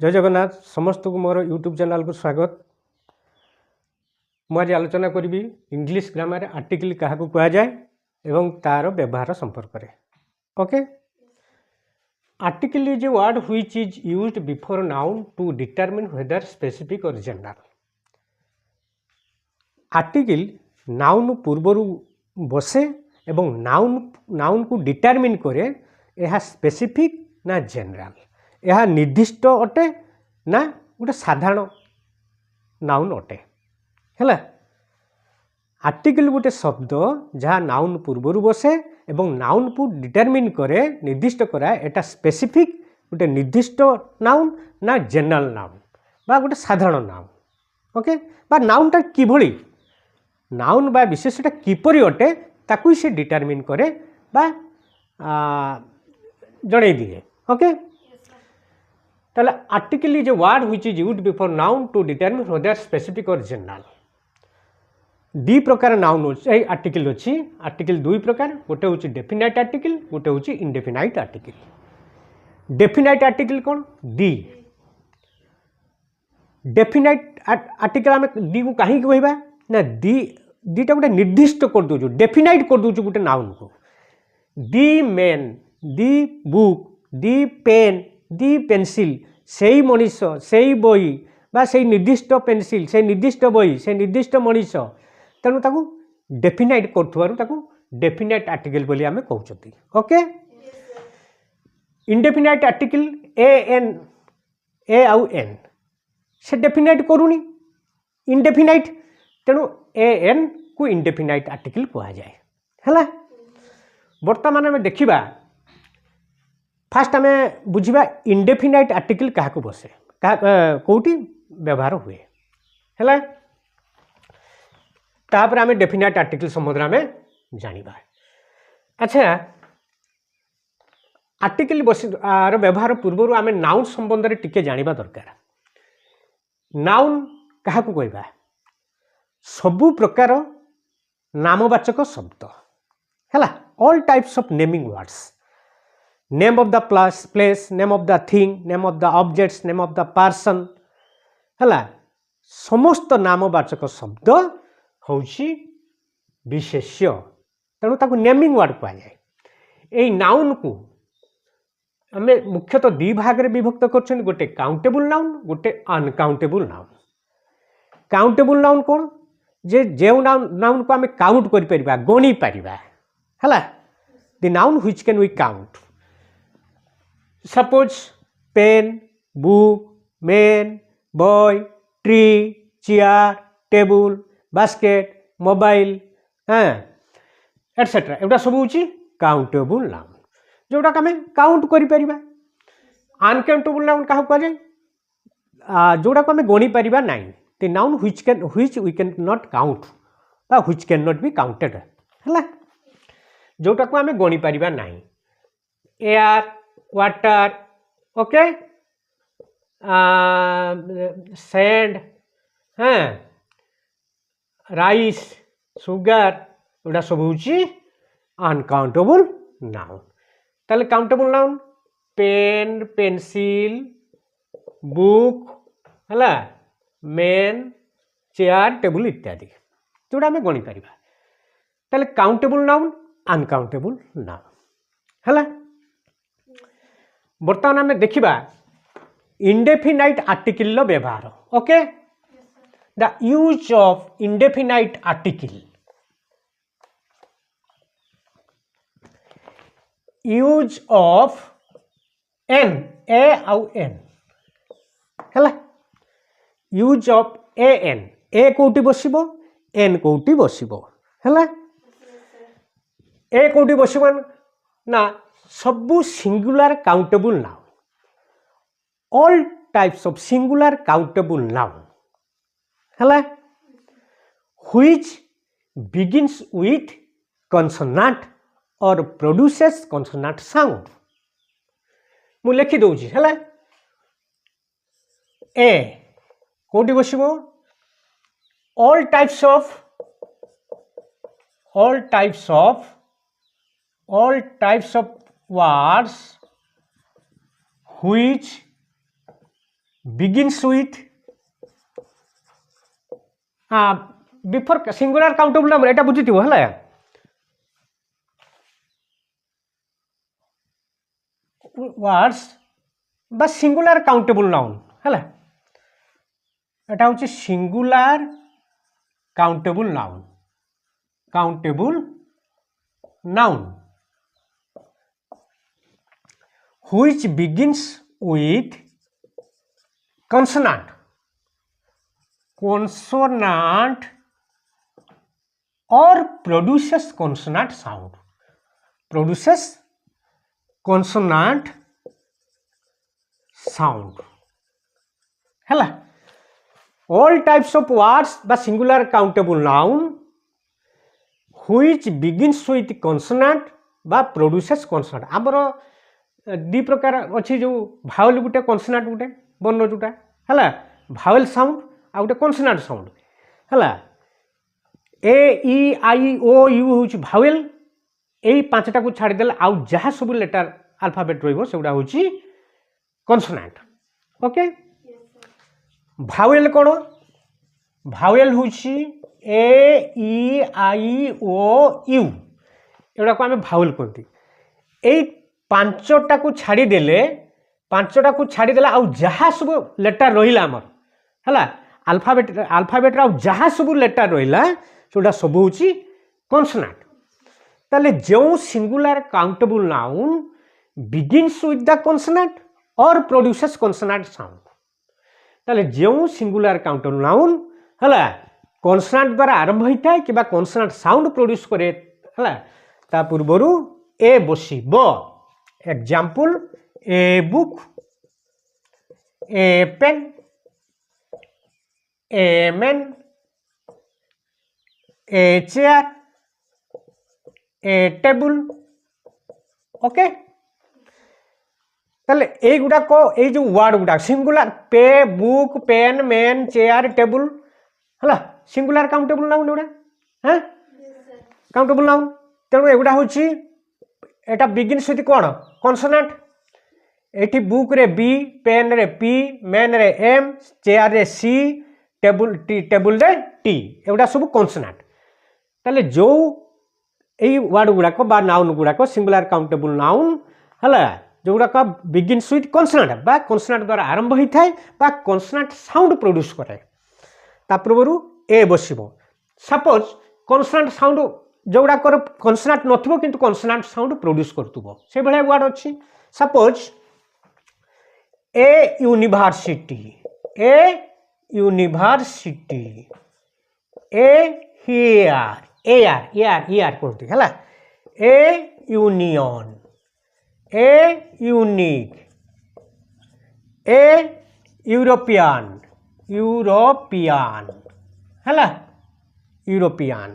जय जगन्नाथ समस्त को मोर यूट्यूब चैनल को स्वागत। मुझे आलोचना करी इंग्लिश ग्रामर आर्टिकल क्या कह जाए एवं तार व्यवहार संपर्क में। Okay, article is a word which is used before noun to determine whether specific और जनरल। आर्टिकल नाउन पूर्वर बसे एवं नाउन को डिटरमिन करे यह स्पेसिफिक ना जनरल, यह निर्दिष्ट अटे ना गोटे साधारण नाउन अटे। है आर्टिकल गोटे शब्द जहाँ नाउन पूर्वर बसे एवं नाउन को डिटरमिन करे निर्दिष्ट कराए एटा स्पेसिफिक गोटे निर्दिष्ट नाउन ना जनरल नाउन बा गोटे साधारण नाउन। ओके, बा नाउनटा किभली नाउन बा विशेषटा किपरि अटे ताकू से डिटरमिन करे बा जड़े दिए। ओके, ताले article is a word which is used before noun to determine whether specific और जनरल। दी प्रकार नाउन अच्छे आर्टिकल अच्छी। आर्टिकल दुई प्रकार, गोटे हूँ डेफिनाइट आर्टिकल, गोटे हूँ इनडेफिनाइट आर्टिकल। डेफिनाइट आर्टिकल कौन? दी। डेफिनाइट आर्टिकल आम दी को कहीं कहवा ना दीटा गोटे निर्दिष्ट कर दो, डेफिनाइट कर दो गोटे नाउन को। दी मेन, दी बुक, दी पेन, दी पेंसिल, से ही मनीष, से ही बही बा से निर्दिष्ट पेंसिल, से निर्दिष्ट बही, से निर्दिष्ट मनीष, तेणु ताकू डेफिनाइट कर डेफिनाइट आर्टिकल बोली आमे कहउछती। ओके, इनडेफिनाइट आर्टिकल ए आउ एन से डेफिनाइट करूनी इनडेफिनाइट, तेणु एन को इनडेफिनाइट आर्टिकल कहा जाए। है बर्तमान आम देखा फास्ट आम बुझा इनडेफिनाइट आर्टिकल क्या बसे कौटी व्यवहार हुए। है तापर आम डेफिनाइट आर्टिकल संबंध आम जाना। अच्छा, आर्टिकल आर व्यवहार पूर्व आम नाउन संबंध में टिके जाना दरकार। नाउन क्या कहवा? सबु प्रकार नामवाचक शब्द है, all types of naming words, name of the place, name of the thing, name of the objects, name of the person, है समस्त नामवाचक शब्द हूँ विशेष्य, तेणु ताको नेमिंग वर्ड कह जाए। यही नाउन को आम मुख्यतः दी भाग में विभक्त कर, गोटे काउंटेबल नाउन, गोटे अनकाउंटेबल नाउन। काउंटेबल नाउन कौन? जे जो नाउन को आम काउंट कर गणी पार, है the noun which can we count. Suppose pen, book, man, boy, tree, chair, table, basket, mobile, etcetera, एटा सब हूँ काउंटेबल नाउन जोटा आम काउंट कर। अनकाउंटेबल नाउन क्या कहुए? जोटा को आम गणी पार ना, the noun which we can not count बा which can not be counted, है जोटा को आम गणी पार ना। Air, water, okay, sand, rice, sugar, एटा सब हूँ अनकाउंटेबल नाउन। ताले countable noun pen, pencil, book, है मैन, चेयर, टेबल इत्यादि जोड़ा आम गणी पार। ताले काउंटेबल नाउन, अनकाउंटेबल नाउन। है बर्तमान आम देखा इनडेफिनाइट आर्टिकल व्यवहार। Okay, the use of indefinite article. Use of an, a आउ एन, है यूज ऑफ एन, ए कौटी बसिबो, एन कौटी बसिबो, है ए कौटी बसिबो ना सबू singular countable noun, all types of singular countable noun, है which begins with consonant or produces consonant sound. मु लिखि दउची, है ए कोटी बसिबो all types of words which begins with before singular countable number এটা বুঝিଥିବ ହେଲା words বা singular countable noun ହେଲା এটা হচ্ছে singular countable noun which begins with consonant or produces consonant sound ହେଲା all types of words বা singular countable noun which begins with consonant বা produces consonant ଆମର ଦି ପ୍ରକାର ଅଛି ଯୋଉ ଭାୱେଲ ଗୋଟେ କନସୋନାଣ୍ଟ ଗୋଟେ ବର୍ଣ୍ଣ ଯୋଉଟା ହେଲା ଭାୱେଲ ସାଉଣ୍ଡ ଆଉ ଗୋଟେ କନସୋନାଣ୍ଟ ସାଉଣ୍ଡ ହେଲା ଏ ଇ ଆଇ ଓ ୟୁ ହେଉଛି ଭାୱେଲ ଏଇ ପାଞ୍ଚଟାକୁ ଛାଡ଼ିଦେଲେ ଆଉ ଯାହା ସବୁ ଲେଟର ଆଲଫାବେଟ୍ ରହିବ ସେଗୁଡ଼ା ହେଉଛି କନସୋନାଣ୍ଟ ଓକେ ଭାୱେଲ କ'ଣ ଭାୱେଲ ହେଉଛି ଏ ଇ ଆଇ ଓ ୟୁ ଏଗୁଡ଼ାକୁ ଆମେ ଭାୱେଲ କୁହନ୍ତି ଏଇ ପାଞ୍ଚଟାକୁ ଛାଡ଼ିଦେଲେ ଆଉ ଯାହା ସବୁ ଲେଟର ରହିଲା ଆମର ହେଲା ଆଲଫାବେଟ୍ରେ ଆଉ ଯାହା ସବୁ ଲେଟର ରହିଲା ସେଗୁଡ଼ା ସବୁ ହେଉଛି କନସୋନାଣ୍ଟ ତାହେଲେ ଯେଉଁ singular countable noun begins with the consonant or produces consonant sound ତାହେଲେ ଯେଉଁ ସିଙ୍ଗୁଲାର କାଉଣ୍ଟେବୁଲ ନାଉନ୍ ହେଲା କନସୋନାଣ୍ଟ ଦ୍ୱାରା ଆରମ୍ଭ ହୋଇଥାଏ କିମ୍ବା କନସୋନାଣ୍ଟ ସାଉଣ୍ଡ ପ୍ରଡ୍ୟୁସ କରେ ହେଲା ତା ପୂର୍ବରୁ ଏ ବସିବ example a book a pen a man a chair a table okay ताले ए गुडा को ए जो वर्ड गुडा सिंगुलर पे book pen man chair table हला सिंगुलर काउंटेबल नाउन गुडा हैं काउंटेबल नाउन तेणु एगुडा होची एटा बिगिन्स विथ कोन कॉन्सोनेंट एठी बुक रे बी पेन रे पी मैन रे एम चेयर रे सी टेबल रे टी एगुडा सब कॉन्सोनेंट ताले जो एई वर्ड गुडा को बा नाउन गुडा को सिंगुलर काउंटेबल नाउन हला जो गुडा को बिगिन्स विथ कॉन्सोनेंट बा कॉन्सोनेंट द्वारा आरंभ होई थाए बा कॉन्सोनेंट साउंड प्रोड्यूस करे ता पूर्वरु ए बसिबो सपोज कॉन्सोनेंट साउंड जोड़ा कर कॉन्सोनेंट नथिबो किंतु कॉन्सोनेंट साउंड प्रोड्यूस करतुबो से भले वर्ड अछि सपोज ए यूनिवर्सिटी ए हियर एआर कोंती हला a union a unique a European हला यूरोपियन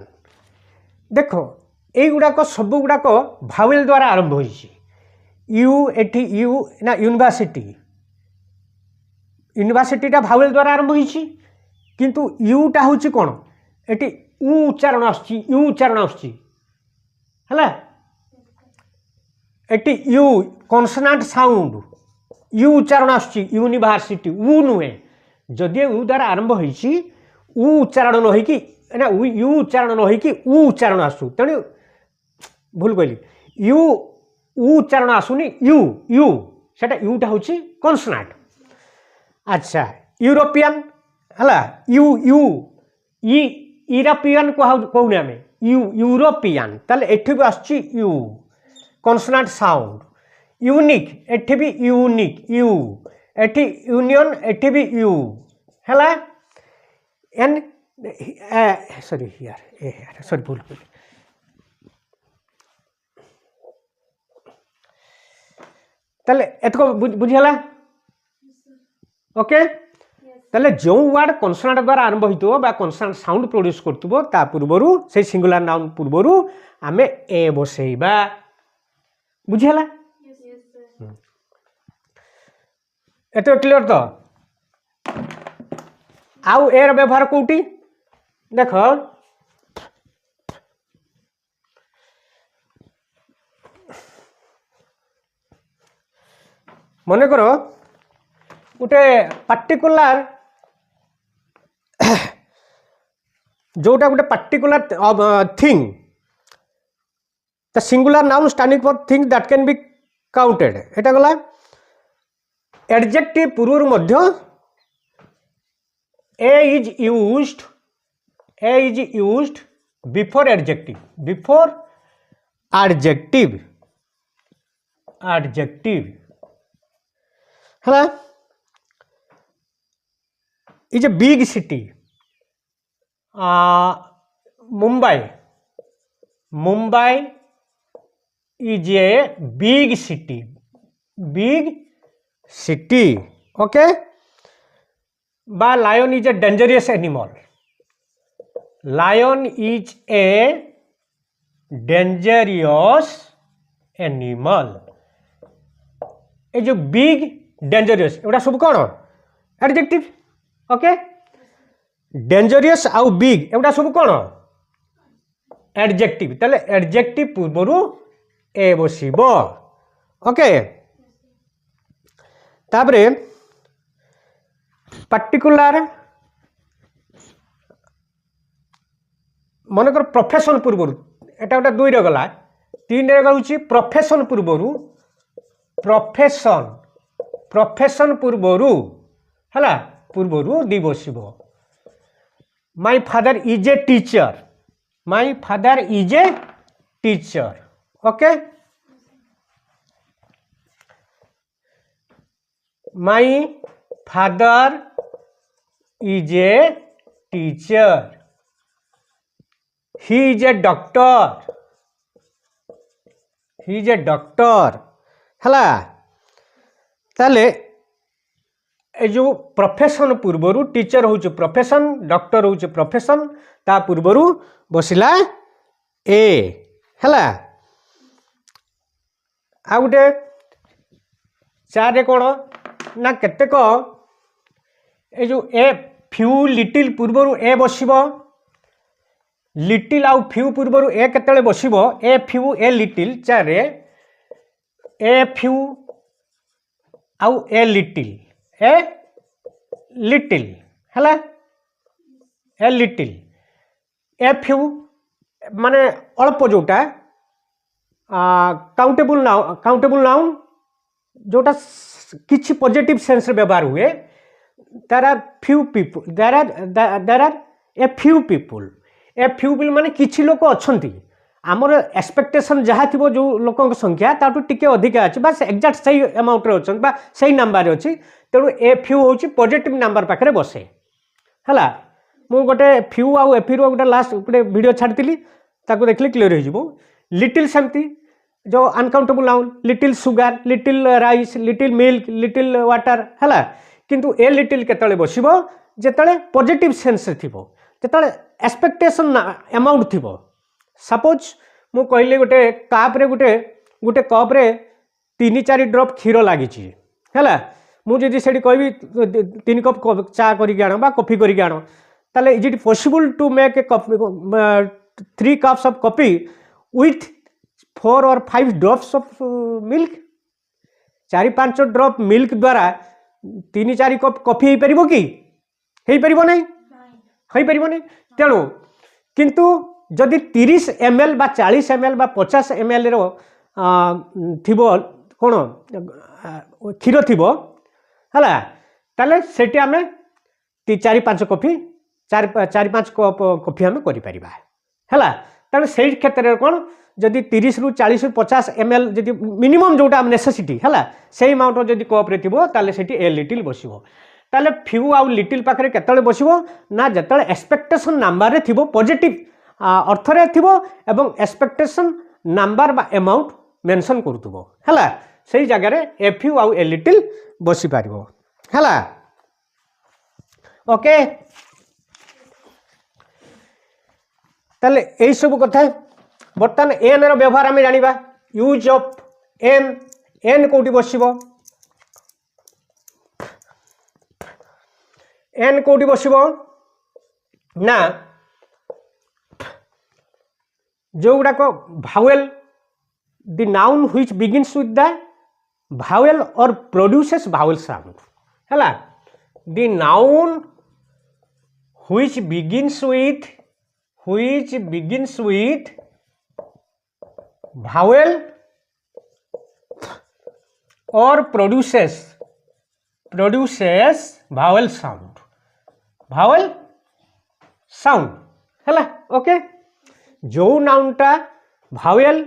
देख ये गुड़ाक सब गुड़ाक भावेल द्वारा आरंभ होइछि यू एठी यू ना यूनिवर्सिटीटा भावेल द्वारा आरंभ होइछि किंतु यूटा होछि कोन एठी उ उच्चारण आछि हला एठी यू कॉन्सोनेंट साउंड यू उच्चारण आछि यूनिवर्सिटी उ नुहे जदि उ द्वारा आरंभ होइछि उ उच्चारण न होई कि ना यू उच्चारण न होई कि उ उच्चारण आसु तेणु भूल कहली यू उ उच्चारण आसुनी यू सेटा यूटा होछि कॉन्सोनेंट अच्छा यूरोपियन हला यू यूरोपियन कहूने आम यूरोपियन ताले एठी भी आसछि यू कॉन्सोनेंट साउंड यूनिक एठी भी यूनिक यू एठी यूनियन एठी भी यू हला एन सॉरी हियर सॉरी भूल ताले एतको बुझिला ओके ताले जो वर्ड कॉन्सोनेंट द्वारा आरंभ होइतो बा कॉन्सोनेंट साउंड प्रोड्यूस करतुबो ता पूर्वरु से सिंगुलर नाउन पूर्वरु आमे ए बसेइबा बुझिला एतो क्लियर तो आउ एर व्यवहार कोउटी देख मने करो गोटे पार्टिकुलर जोटा गोटे particular thing the singular noun standing for thing that can be counted एटा गला एडजेक्टिव पूर्व मध्य a is used before adjective है is a big city Mumbai is a big city okay बा lion is a dangerous animal lion is a dangerous animal ये जो big dangerous एटा सब कौन एडजेक्टिव ओके डेंजरियस आउ बिग एटा सब कौन एडजेक्टिव ताले एडजेक्टिव पूर्वरु ए बसिबो ओके तापरे पार्टिकुलर मनकर प्रोफेशन पूर्वरु एटा गोटे 2 रे गला 3 रे गलुची प्रोफेशन पूर्वरु प्रोफेशन पूर्वरु हला पूर्वरु दी बसिबो my father is a teacher okay my father is a teacher he is a doctor हला ताले ए जो प्रोफेशन पूर्वरु टीचर होउछ प्रोफेशन डॉक्टर होउछ प्रोफेशन ता पूर्वरु बसिला ए हला आ गुटे चार रे कोन ना केतेक ए जो ए फ्यू लिटिल पूर्वरु ए बसिबो लिटिल आउ फ्यू पूर्वरु ए केतले बसिबो ए फ्यू ए लिटिल चार रे ए फ्यू आउ ए लिटिल हला ए लिटिल ए फ्यू माने अल्प जोटा काउंटेबल नाउन जोटा किछि पॉजिटिव सेंस रे व्यवहार हुए there are few people there are a few people माने किछि लोक अछंती आमर एक्सपेक्टेशन जहाँ थी जो लोक संख्या ताठू टिके अधिका अच्छे बस एक्जाक्ट सही अमाउंट रे अच्छा बा सही नंबर अच्छी तेणु ए फ्यू हूँ पॉजिटिव नंबर पाखे बसे है मु गोटे फ्यू आउ एफ्यू गोटे लास्ट गोटे वीडियो छाड़ी ताको देखले क्लियर हो लिटिल सेमती जो uncountable noun little sugar little rice little milk little water है किंतु ए लिटिल केतले बसिबो जेतले पॉजिटिव सेंस रे थिबो जेतले एक्सपेक्टेशन अमाउंट थिबो सपोज मु कहली गोटे कप रे गोटे कप रे 3-4 ड्रॉप क्षीर लगी है मुझे से कहबी 3 कप चा करके आण कॉफी करके आण ताले is it possible to make a 3 cups of coffee with 4 or 5 drops of milk 4-5 drop milk द्वारा 3-4 कप कॉफी हो पारिबो कि हो पारिबो नहीं हो पारिबो नहीं तेणु किंतु जदि 30 ml बा 40 ml बा 50 ml रो थिबो कोन क्षीर थिबो हला ताले सेठी आमे 4-5 कॉफी 4-5 कप कॉफी आमे करि परिबा हला ताले सेही क्षेत्र रे कोन जदि 30 रु 40 रु 50 ml जदि मिनिमम जोटा नेसेसिटी हला सेही अमाउंट जदि कप रे थिबो ताले सेठी ए लिटिल बसिबो ताले फ्यू आउ लिटिल पाखरे केतले बसिबो ना जतले एक्सपेक्टेशन नंबर रे थिबो पॉजिटिव अर्थ रे थिबो एवं एक्सपेक्टेशन नंबर बा अमाउंट मेंशन करथुबो हला सेही जगह रे ए फ्यू आउ ए लिटिल बसि पारिबो हला ओके ताले एई सब कथा बर्तमान एन रो व्यवहार आमे जानिबा यूज ऑफ एन कोठी बसिबो एन कोठी बसिबो ना जो गुड़ाक vowel the noun which begins with the vowel or produces vowel sound हला the noun which begins with vowel or produces vowel sound हला ओके जो नाउनटा भावेल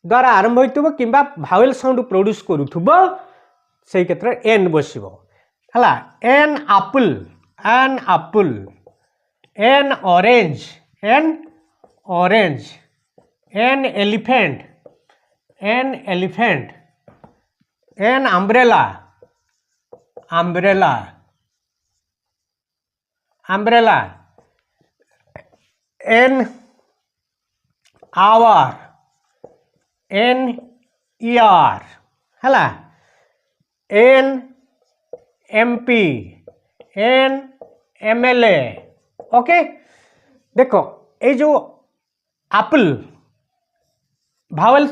द्वारा आरंभ होइतबो किंबा भावेल साउंड प्रोड्यूस करूथबो सेई क्षेत्र एन बसिबो हला an apple an orange an elephant an umbrella an hour an year हला an MP an MLA okay देखो ये जो एप्पल भावेल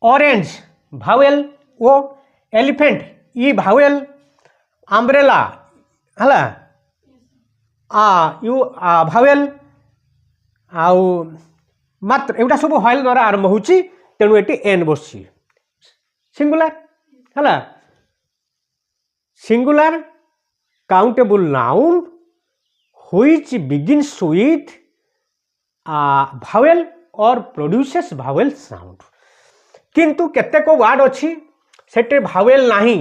ऑरेंज भावेल वो एलिफेंट ये भावेल अम्ब्रेला हला यू भावेल आउ मात्र एटा सब हॉल द्वारा आरंभ होची तेणु एटी एन बसची सिंगुलर हला singular countable noun which begins with vowel or produces vowel sound किंतु केतेको वर्ड अच्छी सेटे भावेल नहीं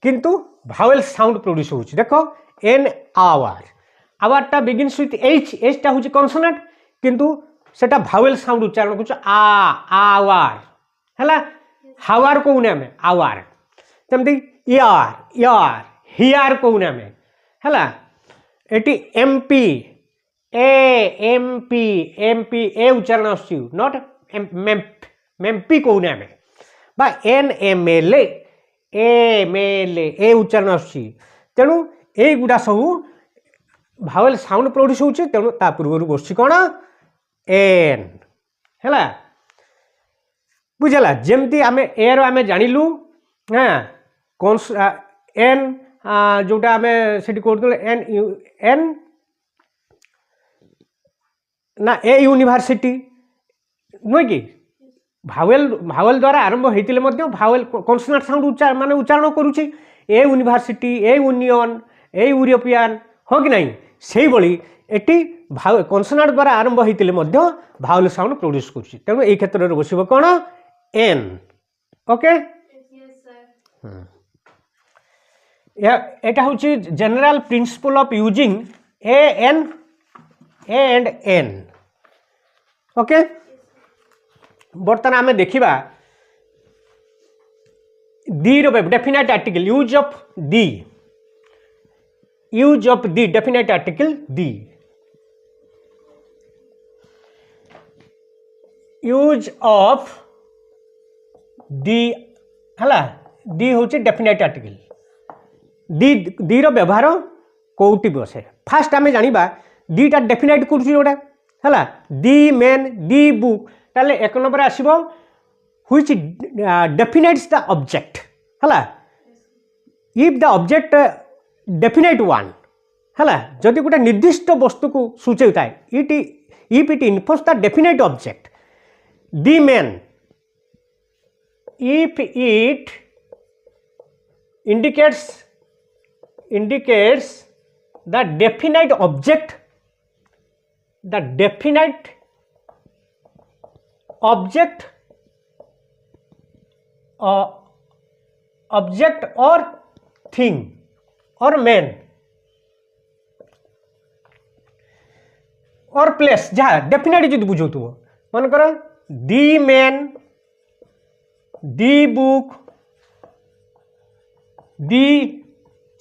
किंतु भावेल साउंड प्रोड्यूस होची देखो एन आवारटा बिगिन्स विथ एच टा होची कॉन्सोनेंट किंतु सेटा भावेल साउंड उच्चारण कुछ आवार हला हावार कोने में आवार तमदी यार हियार कोने में हला एटी एमपी ए उच्चारण आसु नॉट मेम्पी कोने में बा एनएमएलए ए उच्चारण आसु तेणु ए गुडा सब भावेल साउंड प्रोड्यूस होची तेणु ता पूर्व बसछि कोन एन हैला बुझला जेमती आमे ए रो आमे जानिलु हां कोन एन जोटा आमे सेठी करदले एन ना ए यूनिवर्सिटी नुहे कि भावेल द्वारा आरंभ होइतिले मध्य भावेल कॉन्सोनेंट साउंड उच्चारण करूची a university a union a European हो कि नहीं सेही बळी एटी कॉन्सोनेंट द्वारा आरंभ होइतिले मध्य भावेल साउंड प्रोड्यूस करूची तेणु एई क्षेत्र रे बसिबो कोन एन ओके एटा होची general principle of using a and an okay बर्तमान आमे देखिबा दी रो definite article use of the definite article the use of the हला दी होची डेफिनेट आर्टिकल दी रो व्यवहार कोउटी बसे फास्ट आमे जानिबा दीटा डेफिनेट करछि जोडा हला दी मेन दी बुक ताले एक नंबर आसीबो व्हिच डेफिनेट्स द ऑब्जेक्ट हला if the object definite one हला जदि गोटे निर्दिष्ट वस्तु को सूचयताय if it enforce the definite object the mean if it indicates the definite object or thing or man or place जहाँ डेफिनेट जो बुझो मन कर the man the book the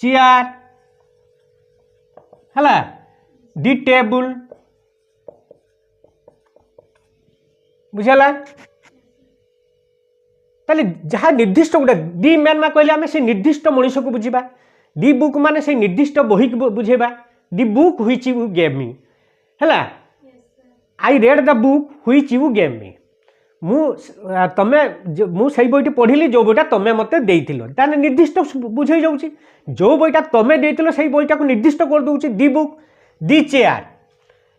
chair हला दी टेबल बुझला ताले जहाँ निर्दिष्ट गोटे दी मैन में कहले आमे से निर्दिष्ट मनुष्य को बुझीबा दी बुक माने से निर्दिष्ट बही को बुझेबा the book which you gave me हला I read the book which you gave me ମୁଁ ସେଇ ବହିଟି ପଢ଼ିଲି ଯେଉଁ ବହିଟା ତମେ ମୋତେ ଦେଇଥିଲ ତାହେଲେ ନିର୍ଦ୍ଦିଷ୍ଟ ବୁଝେଇ ଯାଉଛି ଯେଉଁ ବହିଟା ତମେ ଦେଇଥିଲ ସେଇ ବହିଟାକୁ ନିର୍ଦ୍ଦିଷ୍ଟ କରିଦେଉଛି ଦି ବୁକ୍ ଦି ଚେୟାର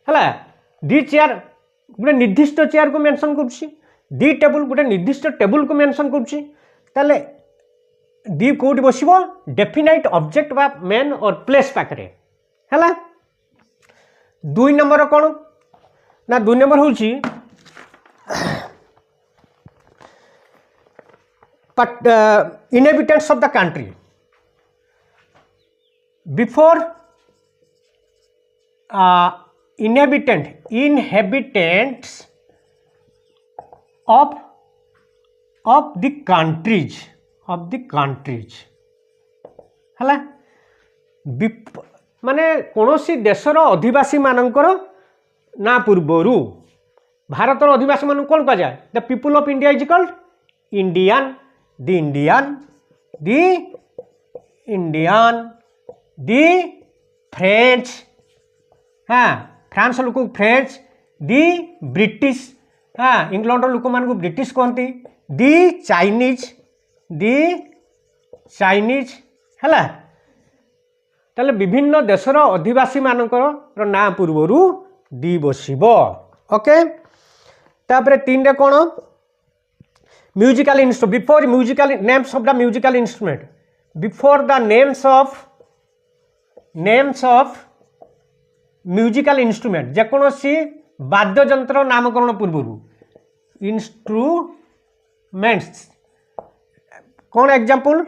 ହେଲା ଦି ଚେୟାର ଗୋଟେ ନିର୍ଦ୍ଦିଷ୍ଟ ଚେୟାରକୁ ମେନସନ୍ କରୁଛି ଦି ଟେବୁଲ ଗୋଟେ ନିର୍ଦ୍ଦିଷ୍ଟ ଟେବୁଲକୁ ମେନସନ୍ କରୁଛି ତାହେଲେ ଦି କେଉଁଠି ବସିବ ଡେଫିନାଇଟ୍ ଅବଜେକ୍ଟ ବା ମେନ୍ ଅର୍ ପ୍ଲେସ୍ ପାଖରେ ହେଲା। 2 ନମ୍ବର କ'ଣ ନା 2 ନମ୍ବର ହେଉଛି inhabitants of the country before inhabitants of the countries ହେଲା ମାନେ କୌଣସି ଦେଶର ଅଧିବାସୀ ମାନଙ୍କର ନା ପୂର୍ବରୁ ଭାରତର ଅଧିବାସୀ ମାନଙ୍କୁ କ'ଣ କୁହାଯାଏ the people of India is called Indian the French हाँ फ्रांस लोक फ्रेंच the British हाँ इंग्लैंड लोक मान ब्रिटिश कहती the Chinese है ताले विभिन्न देशर अधिवासी मानकर ना पूर्वर दी बसिब ओके तापर 3 रे कौन musical instrument before musical names of the musical instrument before the names of musical instrument जेकोसी वाद्ययंत्र नामकरण पूर्व इंस्ट्रूमेंट्स कौन एग्जांपल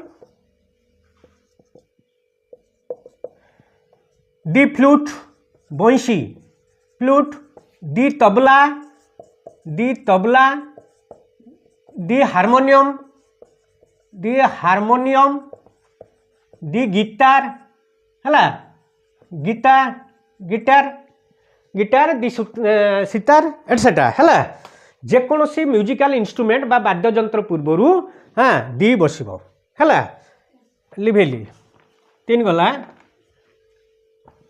दी फ्लूट बंशी flute the tabla the harmonium the guitar है गिटार दी सितार एटसेट्रा है जेकोसी म्यूजिकल इंस्ट्रूमेंट बा वाद्ययंत्र पूर्वर हाँ दी बसब है लिभेली 3 गला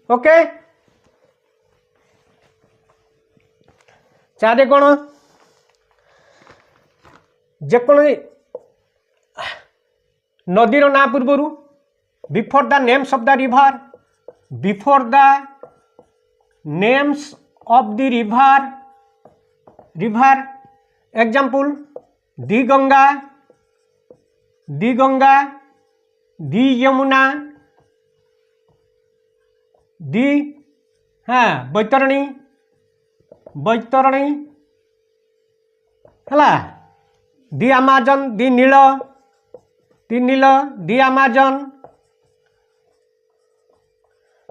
ओके 4 कौन जेकोसी नदीर ना पूर्वर before the names of the river example the Ganga the Yamuna the हाँ बैतरणी है दी अमेजन दी नील दी अमेजन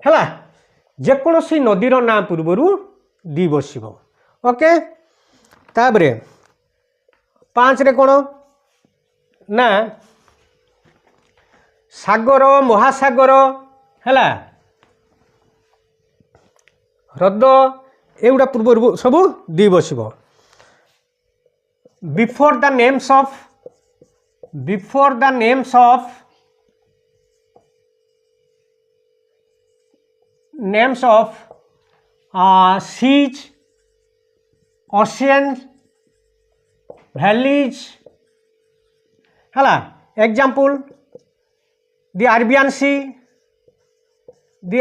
है जेकोसी नदीर ना पूर्वर दी बसिब ओके ताबरे 5 रे कौन ना सागर महासागर है ह्रद एगुड़ा पूर्व सब दी बसिब before the names of seas ocean valleys है example the Arabian Sea the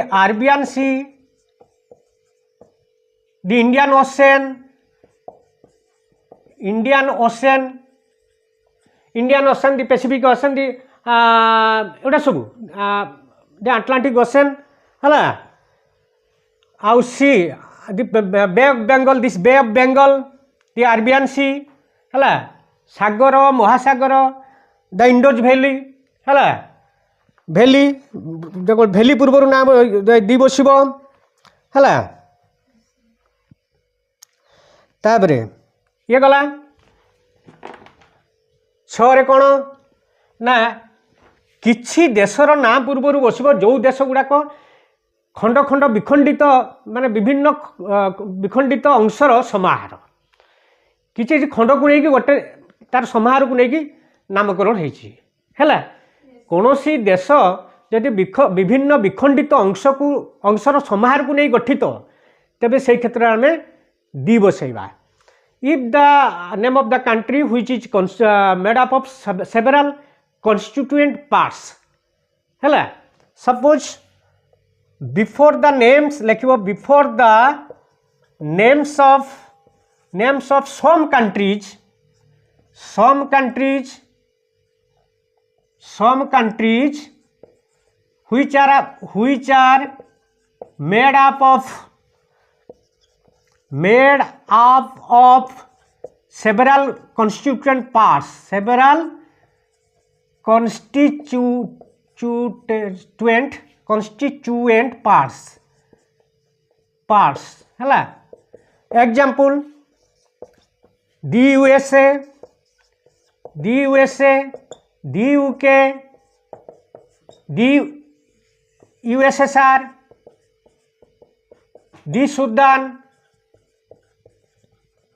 Indian Ocean the Pacific Ocean the एटा सब द अटलांटिक ओशन है आउ sea the Bay of Bengal this Bay of Bengal the Arabian Sea है सागर महासागर the Indus valley है valley पूर्वर नाम दी बसिब है तापर ये गला 6 रे कौन ना किछि देशर ना पूर्वर बसिब जो देश गुड़ाक खंड खंड विखंडित माने विभिन्न विखंडित अंशर समाहार किछि खंड को लेकिन गोटे तार समाहार को लेकिन नामकरण होइछि हैला कौनसी देश जदि विभिन्न विखंडित अंशर समाहार को नहीं गठित तेबे से क्षेत्र में दी बसैबा if the name of the country which is made up of several constituent parts hela suppose before the names lekhibo before the names of some countries which are made up of several constituent parts hela example the USA, the UK, the USSR, the Sudan,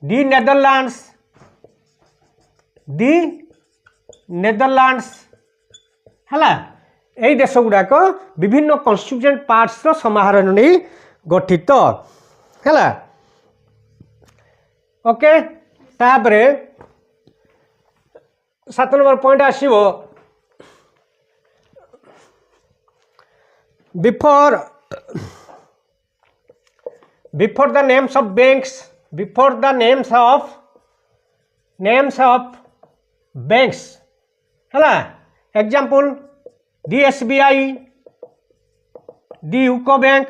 the Netherlands ହେଲା এই দেশ গুড়াক বিভিন্ন constituent পার্টসর সমাহার নেই গঠিত ହେଲା ওকে তাপরে 7 নম্বর point আসিব before the names of banks ହେଲା example the SBI, the UCO bank,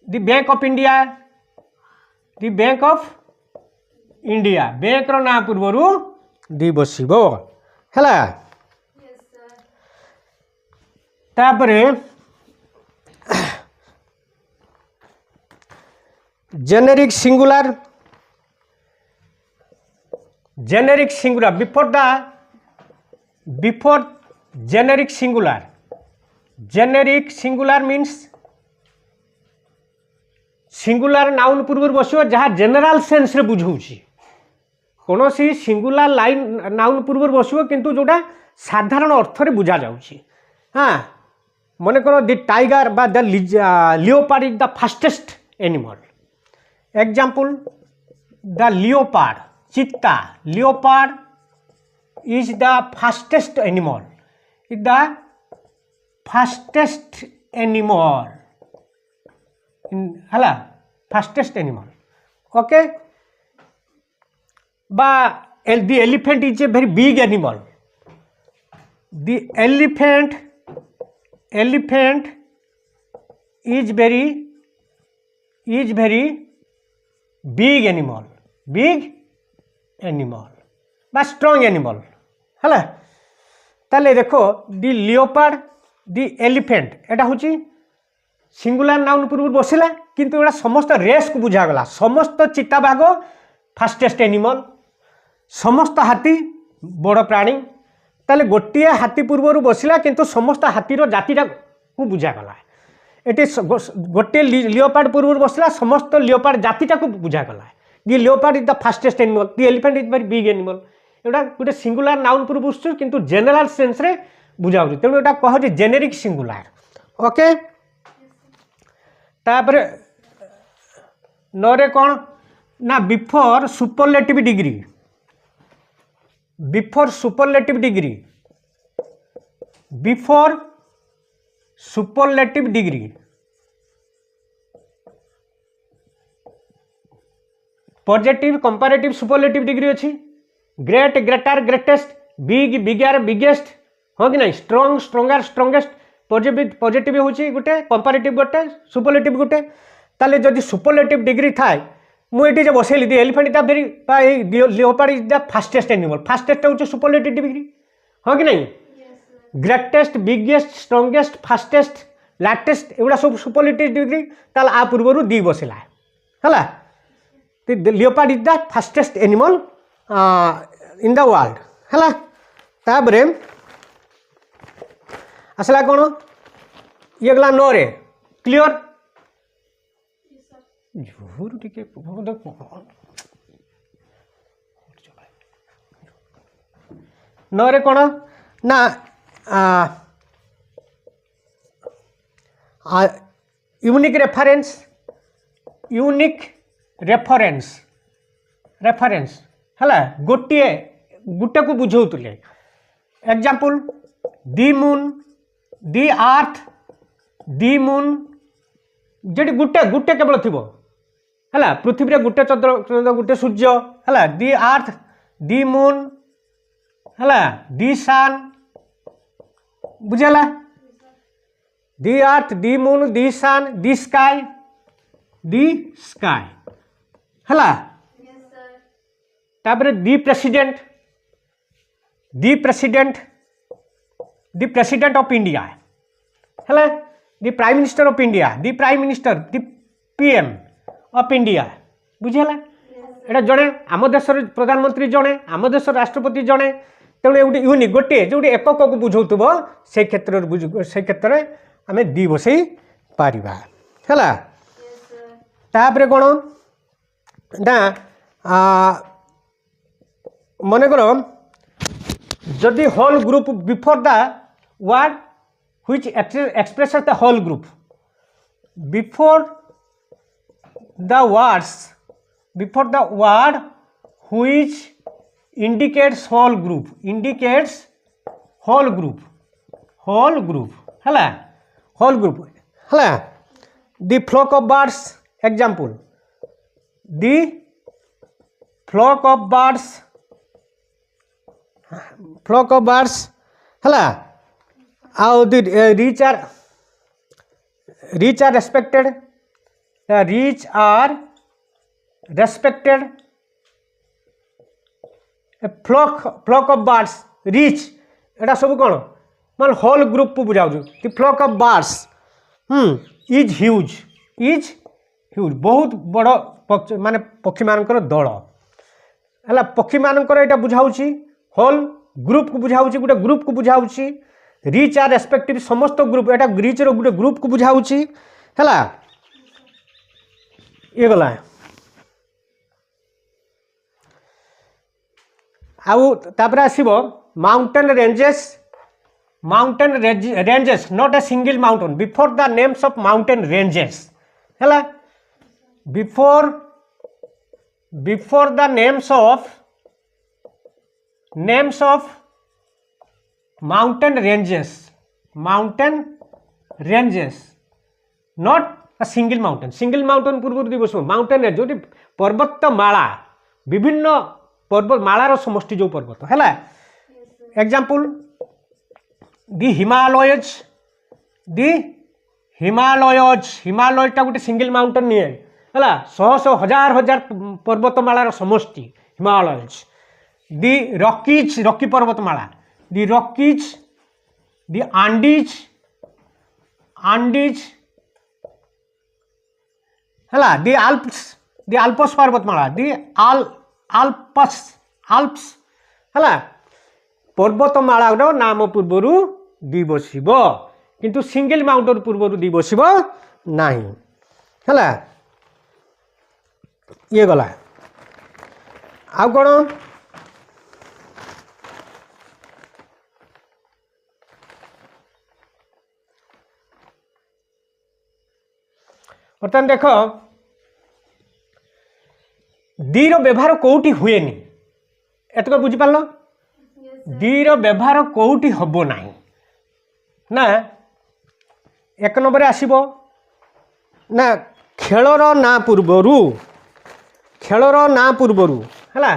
the Bank of India, bank रो ना पूर्वर दी बसिब है तापरे generic singular before generic singular means singular noun पूर्व बसो जहाँ जेनेराल सेन्स रे बुझाऊँगी कौन सी सिंगुलर लाइन नाउन पूर्व बसो किंतु जोटा साधारण अर्थ रे बुझा जाउछि हाँ मन कर द टाइगर बा the leopard is the fastest animal example the leopard cheetah leopard is the fastest animal हला फास्टेस्ट एनिमल ओके बा the elephant is a very big animal the elephant is very big animal बा strong animal है ताले देखो the leopard the elephant एटा होची singular noun पूर्व बसिला किंतु एटा समस्त रेस को बुझागला समस्त चिता बाघ फास्टेस्ट एनिमल समस्त हाथी बड़ प्राणी ताले गोटे हाथी पूर्व बसिला किंतु समस्त हाथीर जातिटा को बुझागला एटी गोटे लियोपार्ड पूर्व बसिला समस्त लियोपार्ड जातिटा को बुझागला the leopard is the fastest animal the elephant is very big animal एटा गोटे सिंगुलर नाउन पूर्व बसु किंतु जनरल सेंस रे बुझाउछि तेणु एटा कहजे जेनेरिक सिंगुलर ओके तापर नरे कौन ना before superlative degree positive comparative superlative degree अच्छी great greater greatest big bigger biggest हाँ कि नहीं स्ट्रॉन्ग स्ट्रॉन्गर स्ट्रॉन्गेस्ट पॉजिटिव होची गोटे कंपैरेटिव गोटे सुपरलेटिव गोटे ताले जदि सुपरलेटिव डिग्री थाए मुझे जो बसैली the elephant is very leopard is the fastest animal fastest होची सुपरलेटिव डिग्री हाँ कि नहीं greatest biggest strongest fastest latest एगुड़ा सब सुपरलेटिव डिग्री ताले आ पूर्व दी बसला है leopard is the fastest animal in the world है तापर आसला कौन ये गला नो रे क्लियर जोर टिके नो रे कौन ना unique reference unique reference reference है गोटे गुटे को बुझाऊले एग्जाम्पल दि मून दि आर्थ दि मून जेटी गुटे गुटे केवल थी है पृथ्वी गुटे चंद्र गुटे सूर्य है दि आर्थ दि मून है दि सन बुझेला दि आर्थ दि मून दि सन दि स्काई है तापर दि प्रेसिडेंट ऑफ इंडिया है the prime minister of India the prime minister the PM of India बुझेला एटा जड़े आम देश प्रधानमंत्री जड़े आम देश राष्ट्रपति जड़े तेणु गोटे यूनिक गोटे जो एकक को बुझाऊब से क्षेत्र से क्षेत्र में आम दी बसई पारिबा है तापर कौन ना मन कर जदि whole group before the word which express the whole group before the word which indicates whole group है the flock of birds example the flock of birds है how the rich are respected the rich are respected a flock of birds rich एटा सब कौन मान whole group को बुझाऊ the flock of birds is huge बहुत बड़ माने पक्षी मानकर दल है पक्षी मानकर एटा बुझाऊँगी होल ग्रुप को बुझाऊँगी गोटे ग्रुप को बुझाऊँगी रिच आर रेस्पेक्टिव समस्त ग्रुप एटा रिच रो गोटे ग्रुप को बुझाऊँगी है ये गला आउ तापर आसीबो mountain ranges not a single mountain before the names of mountain ranges है before the names of mountain ranges not a single mountain पूर्व दिवस माउंटेन जो पर्वतमाला विभिन्न पर्वतमालार समष्टि जो पर्वत है एग्जाम्पल दि हिमालयटा गोटे सिंगल माउंटेन नहीं है शह हजार पर्वतमालार समष्टि हिमालयज दि रॉकी पर्वतमाला दि रॉकीज दि आंडीज है दि आल्प्स पर्वतमाला दि आल्प्स है पर्वतमाला नाम पूर्वर दी बसब किंतु सिंगल माउंटेन पूर्वर दी बसब नहीं है ये गला आउ कौन बर्तमान देख दी रो व्यवहार कौटी हुए एतक बुझिपार दी रो व्यवहार कौटी हम ना ना एक नंबर आसीबो ना खेलर ना पूर्वरु है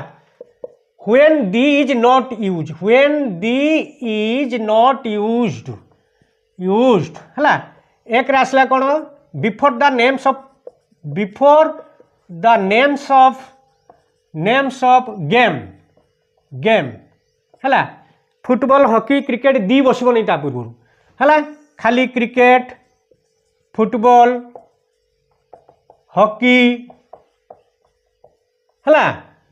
when the is not used है एक आसला कौन before the names of game है फुटबॉल हॉकी क्रिकेट दी बसब नहीं पूर्व है खाली क्रिकेट फुटबॉल हॉकी है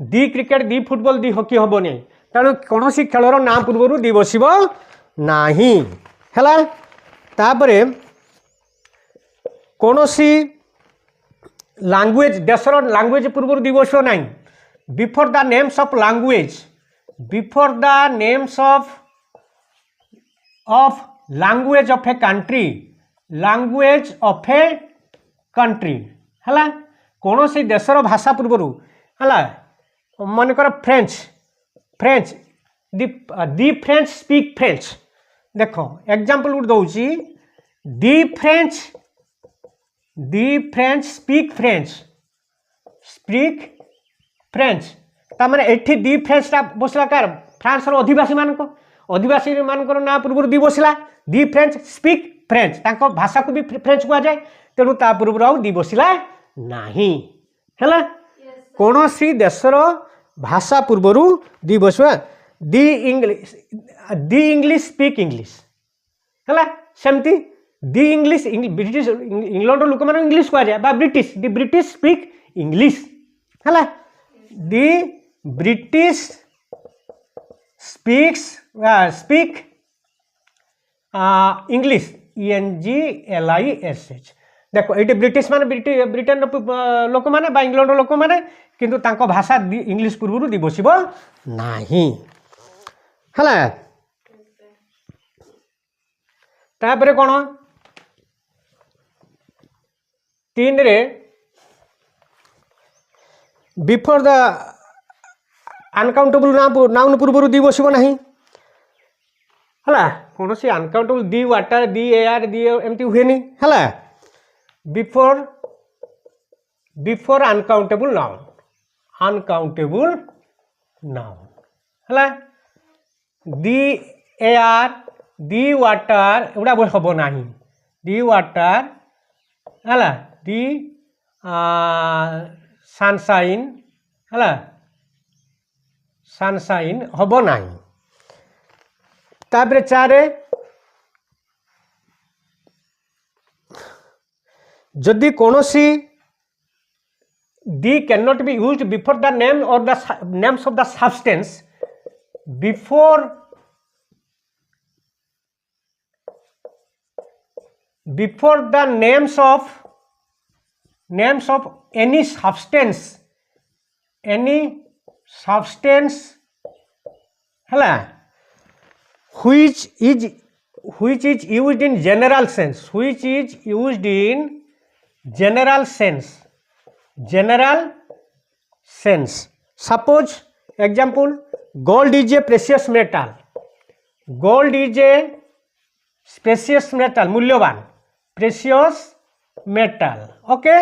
दी क्रिकेट दी फुटबॉल दी हॉकी हम नहीं तेणु कौन खेलर ना पूर्व दी बसब नाही है तापरे कौन लैंग्वेज देशर लैंग्वेज पूर्व दी बसब ना before the names of language of a country है कौन सी देशर भाषा पूर्वर है मनकर फ्रेंच फ्रेंच दी फ्रेंच स्पीक फ्रेंच देख एग्जाम्पल गोटे दूसरी दी फ्रेंच स्पीक फ्रेंच तार एठी दी फ्रेंचटा बसला कार फ्रांस अधिवासी मानकर ना पूर्व दी बसला दी फ्रेंच स्पीक फ्रेंच तांको भाषा को भी फ्रेंच कह जाए तेणु ता पूर्व आउ दी बसला नहीं है कौन सी देशर भाषा पूर्वर दी बसवा दी इंग्लिश स्पीक इंग्लिश है सेमती दी इंग्लिश ब्रिटिश इंग्लैंड लोक मान इंग्लिश कह जाए ब्रिटिश दी ब्रिटिश स्पीक इंग्लिश है दी ब्रिटिश स्पीक इंग्लिश ENGLISH देखो ये ब्रिटिश मान ब्रिटेन लोक मैंने इंग्लैंड लोक मैंने किंतु तांको भाषा इंग्लिश पूर्व दी बसब नहीं है तापर कौन 3 रे बिफोर द अनकाउंटेबल नाउन पूर्व दी बसब नहीं है कौन सी uncountable the water the air the एमती हुए नहीं है बिफोर अनकाउंटेबल नाउन है दी एयर दी वाटर एगुड़ा हम ना दी वाटर है दी सनशाइन है सनशाइन हम ना तापर 4 जदि कौन सी the can not be used before the name और the names of the substance before the names of any substance है which is used in general sense suppose example gold is a precious metal मूल्यवान precious metal okay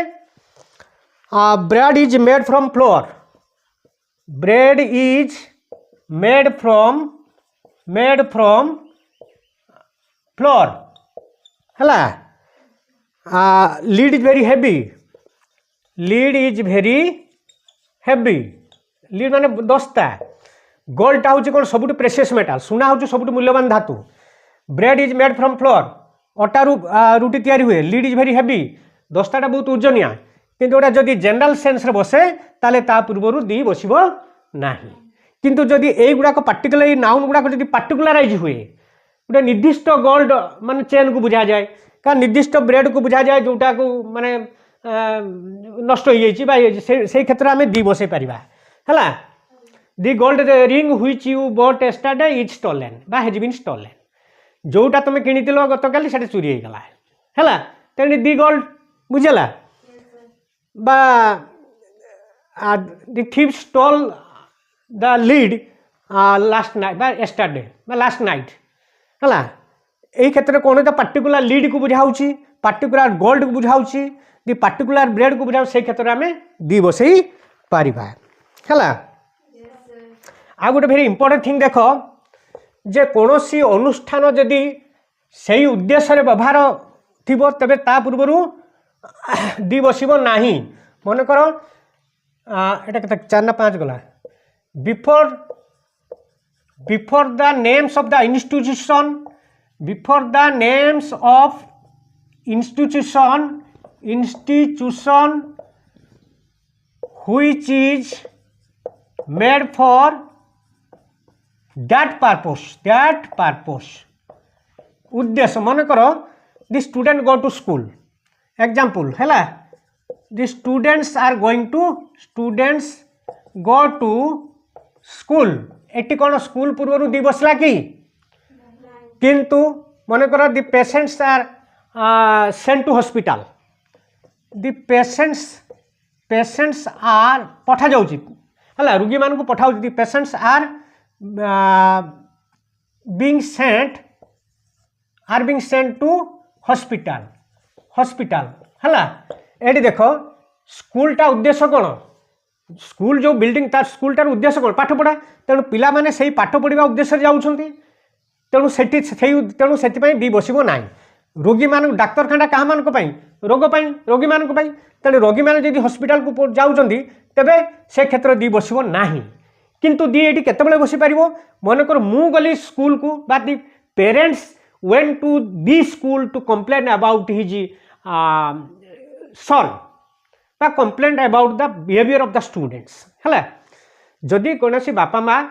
bread is made from flour है lead is very heavy lead माने दस्ता गोल्डटा हूँ कौन सब precious metal सुना हूँ सब मूल्यवान धातु bread is made from flour अटारू रुटी तैयारी हुए लीड इज वेरी हेवी दस्ताटा बहुत ओजनिया किंतु गोटा जदि जनरल सेन्स बसे ताले ता पूर्व दी बसब ना किंतु जदि युवाक पार्टिकुलर नाउन गुड़ाक जब पार्टिकुलराइज हुए गोटे निर्दिष्ट गोल्ड मान चेन को बुझा जाए का निर्दिष्ट ब्रेड को बुझा जाए जोटा को माने नष्ट हो से क्षेत्र में दी बसई पार है the gold ring which you bought yesterday is stolen बा हैज बीन स्टोलेन जोटा तुम किଣିଥିଲ गतकाली से चोरी हो गला है तेणु दि गोल्ड बुझेगा बा the thief stole the lead last night बा एस्टरडे बा लास्ट नाइट है यही क्षेत्र कौन तो पार्टिकुलर लीड को बुझाऊँगी पार्टिकुलर गोल्ड को बुझाऊँगी दि पार्टिकुलर ब्रेड को बुझाऊ से क्षेत्र में दी बसई पार है आ गोटे भेरी इंपोर्टेंट थिंग देख जे कौन सी अनुष्ठान जदि से उद्देश्य व्यवहार थी तेरे ता पूर्व दी बसब ना मनकर एटा के 4 ना 5 गला before the names of the institution which is made for that purpose उद्देश्य मन करो the student go to school example है the students go to school eighty कौन स्कूल पूर्व दी बसला कि किंतु मन करो the patients are sent to hospital the patients patients are पठा जाउची हला रोगी मान को पठाउ दी patients are being sent to hospital हला एडी देखो स्कूलटा उद्देश्य कौन स्कूल जो बिल्डिंग तार स्कूलटार उद्देश्य कौन पाठ पढ़ा तेणु पिला माने सही पाठ पढ़ा उद्देश्य जाउछंती तेणु सेठी तेणु से दी बसब ना रोगी मान डाक्तरखाना क्या मान रोग रोगी मान तेणु रोगी मैंने जब हॉस्पिटल को जाऊँगी तेबे से क्षेत्र दी बसब ना किंतु दी ये केतबेले बसी पार मनकर मु गली स्कूल को बा the parents went to the school to complain about his son बा complain about the behaviour of the students है जदि कौन बापा माँ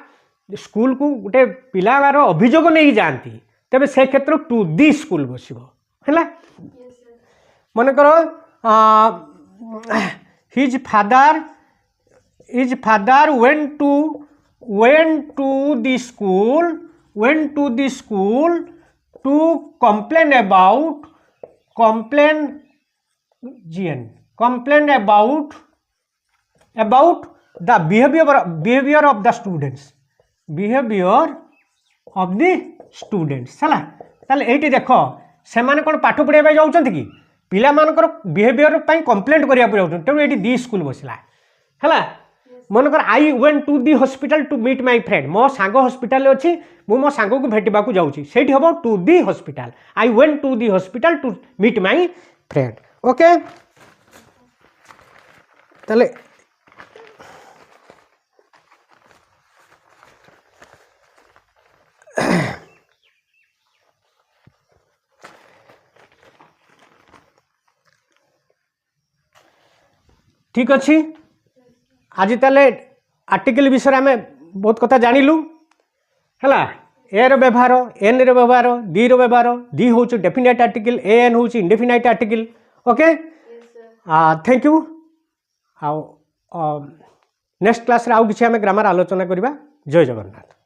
स्कूल को गोटे पिलार अभियोग नहीं जाती तेरे से क्षेत्र टू दी स्कूल बसब है मनकर his father went to the school to complain about the behaviour of the students है ताले ये देख से कौन पाठ पढ़ाई जाऊँ कि पिला मानकर बिहेवियर कंप्लेंट करा तेणु ये दी स्कूल बसला है मनकर I went to the hospital to meet my friend मो सांग हॉस्पिटल अच्छी मो सांग को भेटा जाऊँगी से हम to the hospital I went to the hospital to meet my friend okay ताले ठीक अच्छी आज ताले आर्टिकल विषय आम बहुत कथा जानिलु है ए रो व्यवहार एन रो व्यवहार दी रो व्यवहार दी हूँ डेफिनेट आर्टिकल एन हूँ indefinite article okay thank you next class रे आउ किछि आम ग्रामर आलोचना करबा जय जगन्नाथ।